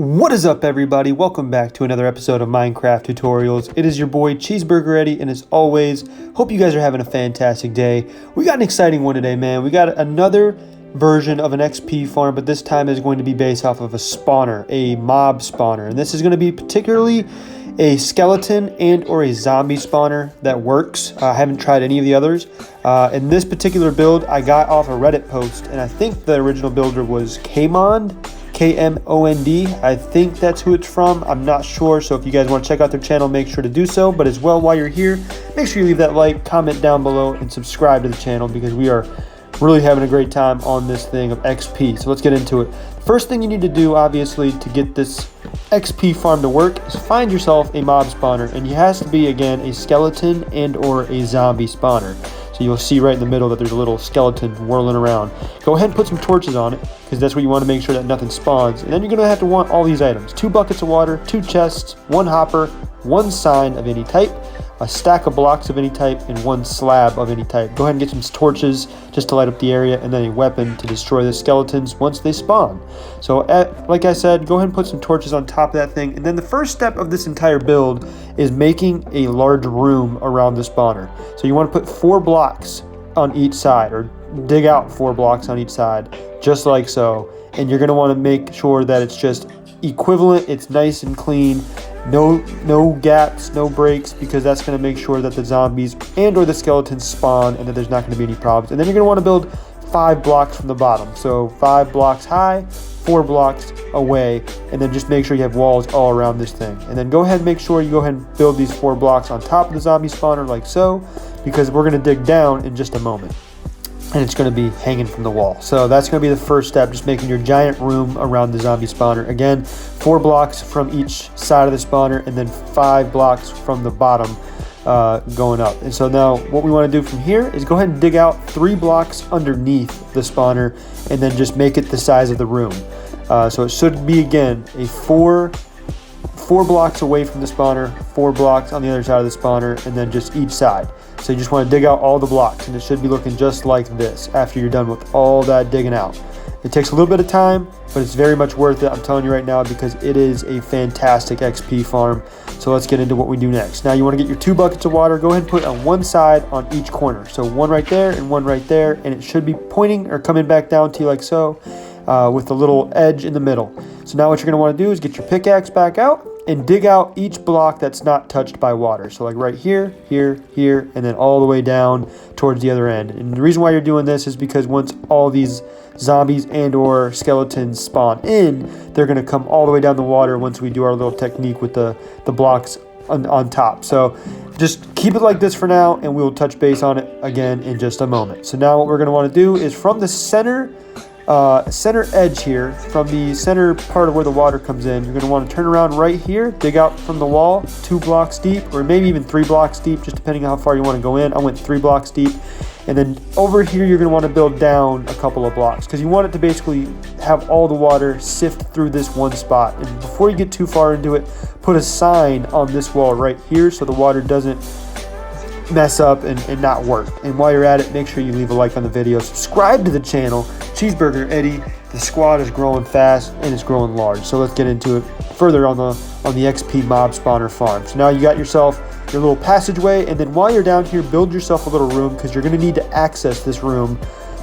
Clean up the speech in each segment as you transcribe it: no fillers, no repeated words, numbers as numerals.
What is up, everybody? Welcome back to another episode of Minecraft Tutorials. It is your boy Cheeseburger Eddie, and as always, hope you guys are having a fantastic day. We got an exciting one today, man. We got another version of an XP farm, but this time is going to be based off of a spawner, a mob spawner, and this is going to be particularly a skeleton and or a zombie spawner that works. I haven't tried any of the others. In this particular build, I got off a Reddit post, and I think the original builder was Kmond. K-M-O-N-D. I think that's who it's from. I'm not sure, so if you guys want to check out their channel, make sure to do so. But as well, while you're here, make sure you leave that like, comment down below, and subscribe to the channel because we are really having a great time on this thing of XP. So let's get into it. First thing you need to do, obviously, to get this XP farm to work is find yourself a mob spawner, and it has to be, again, a skeleton and or a zombie spawner. So you'll see right in the middle that there's a little skeleton whirling around. Go ahead and put some torches on it, because that's what you want to make sure that nothing spawns. And then you're going to have to want all these items. 2 buckets of water, 2 chests, 1 hopper, 1 sign of any type, a stack of blocks of any type, and 1 slab of any type. Go ahead and get some torches just to light up the area, and then a weapon to destroy the skeletons once they spawn. So like I said, go ahead and put some torches on top of that thing. And then the first step of this entire build is making a large room around the spawner. So you want to put 4 blocks on each side, or dig out 4 blocks on each side, just like so. And you're going to want to make sure that it's just equivalent, it's nice and clean, no gaps, no breaks, because that's going to make sure that the zombies and or the skeletons spawn and that there's not going to be any problems. And then you're going to want to build 5 blocks from the bottom, so 5 blocks high, 4 blocks away, and then just make sure you have walls all around this thing. And then go ahead and make sure you go ahead and build these 4 blocks on top of the zombie spawner like so, because we're going to dig down in just a moment and it's going to be hanging from the wall. So that's going to be the first step, just making your giant room around the zombie spawner. Again, 4 blocks from each side of the spawner, and then 5 blocks from the bottom going up. And so now what we want to do from here is go ahead and dig out 3 blocks underneath the spawner, and then just make it the size of the room. So it should be, again, a 4 blocks away from the spawner, 4 blocks on the other side of the spawner, and then just each side. So you just want to dig out all the blocks, and it should be looking just like this after you're done with all that digging out. It takes a little bit of time, but it's very much worth it, I'm telling you right now, because it is a fantastic XP farm. So let's get into what we do next. Now you want to get your 2 buckets of water. Go ahead and put on one side on each corner. So 1 right there and 1 right there, and it should be pointing or coming back down to you like so, with a little edge in the middle. So now what you're going to want to do is get your pickaxe back out and dig out each block that's not touched by water. So like right here, here, here, and then all the way down towards the other end. And the reason why you're doing this is because once all these zombies and or skeletons spawn in, they're going to come all the way down the water once we do our little technique with the blocks on top. So just keep it like this for now, and we'll touch base on it again in just a moment. So now what we're going to want to do is from the center edge here, from the center part of where the water comes in, you're going to want to turn around right here, dig out from the wall 2 blocks deep, or maybe even 3 blocks deep, just depending on how far you want to go in. I went 3 blocks deep. And then over here you're going to want to build down a couple of blocks, because you want it to basically have all the water sift through this one spot. And before you get too far into it, put a sign on this wall right here so the water doesn't mess up and not work. And while you're at it, make sure you leave a like on the video, subscribe to the channel. Cheeseburger Eddie, the squad is growing fast and it's growing large. So let's get into it further on the XP mob spawner farm. So now you got yourself your little passageway, and then while you're down here, build yourself a little room, because you're going to need to access this room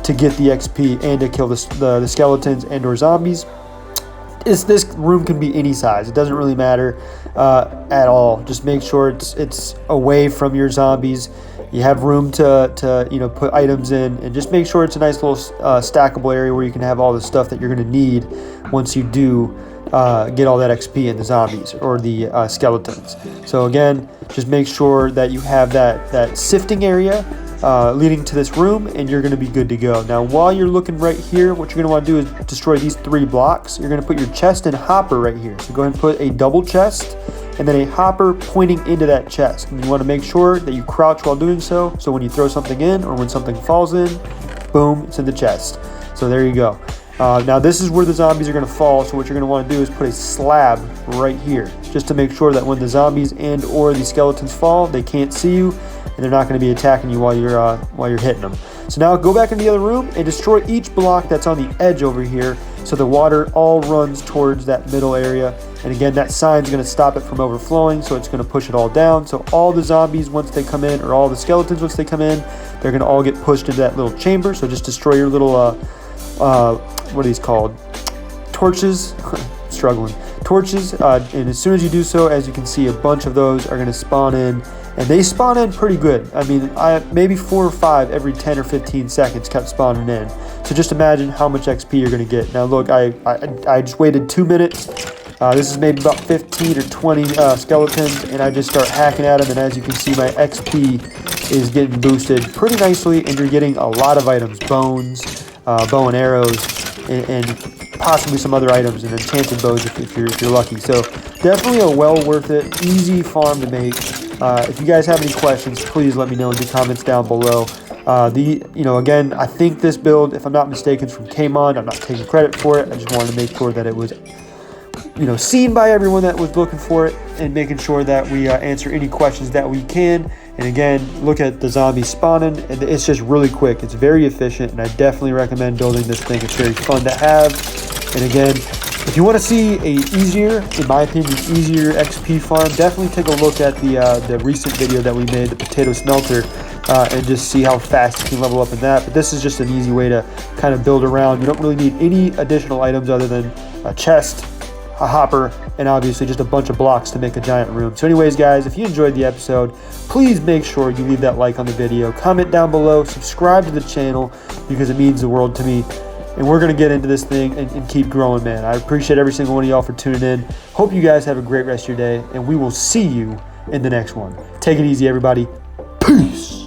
to get the XP and to kill the skeletons and or zombies. This room can be any size. It doesn't really matter at all. Just make sure it's away from your zombies. You have room to put items in, and just make sure it's a nice little stackable area where you can have all the stuff that you're going to need once you do get all that XP in the zombies or the skeletons. So again, just make sure that you have that sifting area leading to this room, and you're going to be good to go. Now while you're looking right here, what you're going to want to do is destroy these 3 blocks. You're going to put your chest and hopper right here. So go ahead and put a double chest and then a hopper pointing into that chest. And you want to make sure that you crouch while doing so when you throw something in or when something falls in, boom, it's in the chest. So there you go. Now this is where the zombies are going to fall, so what you're going to want to do is put a slab right here, just to make sure that when the zombies and or the skeletons fall, they can't see you, and they're not going to be attacking you while you're hitting them. So now go back in the other room and destroy each block that's on the edge over here, so the water all runs towards that middle area. And again, that sign's going to stop it from overflowing, so it's going to push it all down. So all the zombies, once they come in, or all the skeletons once they come in, they're going to all get pushed into that little chamber. So just destroy your little what are these called? Torches. Struggling. Torches. And as soon as you do so, as you can see, a bunch of those are going to spawn in, and they spawn in pretty good. I mean, maybe 4 or 5 every 10 or 15 seconds kept spawning in. So just imagine how much XP you're going to get. Now look, I just waited 2 minutes. This is maybe about 15 or 20 skeletons, and I just start hacking at them, and as you can see, my XP is getting boosted pretty nicely, and you're getting a lot of items, bones, bow and arrows, and possibly some other items, and enchanted bows if you're lucky. So definitely a well worth it, easy farm to make. If you guys have any questions, please let me know in the comments down below. Again, I think this build, if I'm not mistaken, is from Kmon. I'm not taking credit for it. I just wanted to make sure that it was seen by everyone that was looking for it, and making sure that we answer any questions that we can. And again, look at the zombies spawning, and it's just really quick. It's very efficient, and I definitely recommend building this thing. It's very fun to have. And again, if you want to see in my opinion, easier XP farm, definitely take a look at the recent video that we made, the potato smelter, and just see how fast you can level up in that. But this is just an easy way to kind of build around. You don't really need any additional items other than a chest, a hopper, and obviously just a bunch of blocks to make a giant room. So anyways, guys, if you enjoyed the episode, please make sure you leave that like on the video, comment down below, subscribe to the channel, because it means the world to me. And we're going to get into this thing and keep growing, man. I appreciate every single one of y'all for tuning in. Hope you guys have a great rest of your day, and we will see you in the next one. Take it easy, everybody. Peace.